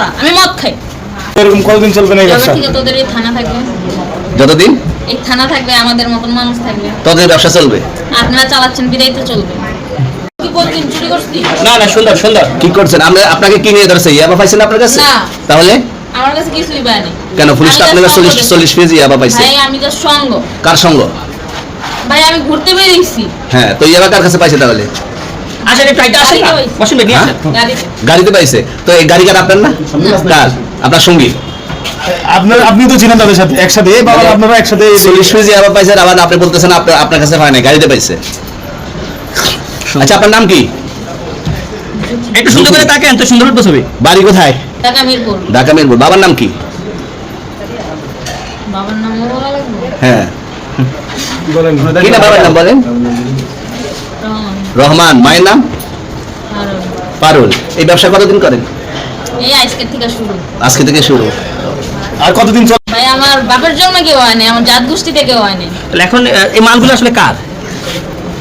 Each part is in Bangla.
করা, আমি মদ খাই। এরকম কতদিন চলবে না এই ব্যবসা? ঠিক আছে, তোদের এই থানা থাকবে, যতদিন এই থানা থাকবে, আমাদের মতন মানুষ থাকবে, ততদিন ব্যবসা চলবে। আপনারা চালাচ্ছেন বিদায় তো চলবে। কি বলছেন, চুরি করছি? না না, সুন্দর সুন্দর। কি করছেন? আমরা আপনাকে কি নিয়ে ধরছে? ইয়াবা পাইছেন আপনার কাছে? না। তাহলে আমার কাছে কিছুই পায়নি। কেন পুলিশ তো আপনার কাছে 40 পেজি ইয়াবা পাইছে? ভাই আমি তো সঙ্গ। কার সঙ্গ? ভাই আমি ঘুরতে বেরিয়েছি হ্যাঁ, তো ইয়াবা কার কাছে পাইছে তাহলে? আসেন একটু আইতে আসেন না, বসেন বেরিয়ে আসেন। গাড়িতে। গাড়িতে পাইছে। তো এই গাড়ি কার আপনার না? কার? আপনার সঙ্গী। আপনি তো ছিলেন তাদের সাথে একসাথে, এই বাবা আপনারা একসাথে 40 পেজি ইয়াবা পাইছেন, আবার আপনি বলতেছেন আপনার কাছে পায় না, গাড়িতে পাইছে। আচ্ছা, আপনার নাম কি? একটু সুন্দর করে তাকান তো, সুন্দর ছবি। বাড়ি কোথায়? ঢাকা মিরপুর। ঢাকা মিরপুর। বাবার নাম কি? বাবার নাম বলা লাগবে? হ্যাঁ, বলেন কি না বাবার নাম বলেন? রহমান। রহমান। মায়ের নাম? হারুন। পারুল। এই ব্যবসা কতদিন করেন? এই আজকের থেকে শুরু। আজকে থেকে শুরু। আর কতদিন চলবে? ভাই আমার বাপের জন্মে কেউ হয়নি, আমার জাত গোষ্ঠীতে কেউ হয়নি। তাহলে এখন এই মালগুলো আসলে কার?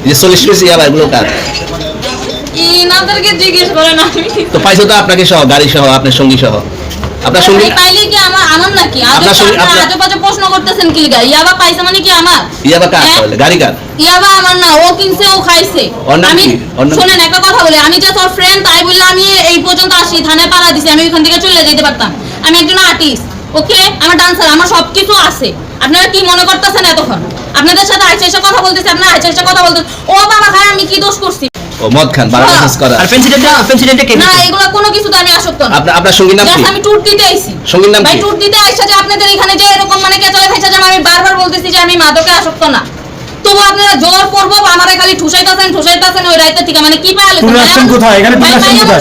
যে 40 পেজি ইয়াবা, এগুলো কার? ইনাদেরকে জিজ্ঞেস করেন, আমি তো পাইছে তো আপনাকে সহ, গাড়ি সহ, আপনার সঙ্গী সহ। আপনার সঙ্গী ভাই পাইলে কি আমার নাকি? আপনার সঙ্গে- আপনার- আজে বাজে প্রশ্ন করতেছেন কি লিগা? ইয়াবা পাইছে মানে কি আমার? ইয়াবা কার হ্যাঁ? তাহলে? গাড়ি কার? ইয়াবা আমার না, ও কিনছে, ও খাইছে। ওর নাম আমি কি? ওর নাম শুনেন একটা কথা বলি, আমি যে তোর ফ্রেন্ড তাই বললে আমি এই পর্যন্ত আসি, থানায় পাড়া দিছি, আমি ওইখান থেকে চলে যেতে পারতাম। আমি একজন আর্টিস্ট, ওকে, আমার ডান্সার, আমার সবকিছু আছে। আপনারা কি মনে করতেছেন এতক্ষণ? আপনাদের সাথে আইসা এসে কথা বলতেছি, আপনারা আইসা এসে কথা বলতেছেন। ও বাবা খায়, আমি কি দোষ করছি? ও মদ খান, বারোটা শেষ করা। আর পেন্সিডেন্টে কে না, দিচ্ছে? এগুলো কোনো কিছুতে আমি আসক্ত না। আপনার সঙ্গীর নাম কি? Just আমি ট্যুর দিতে আইছি। সঙ্গীর নাম ভাই কি? ট্যুর দিতে আইসা যে আপনাদের এখানে যে এরকম মানে কেচালে খাইছা যে আমি বারবার বলতেছি যে আমি মাদকে আসক্ত না। তবু আপনারা জোর করবো আমারে খালি ঠুসাইতাছেন ওই রাইতে থেকে, মানে কি পাইলে? ট্যুরে আসছেন কোথায়? এখানে ট্যুরে আসছেন কোথায়?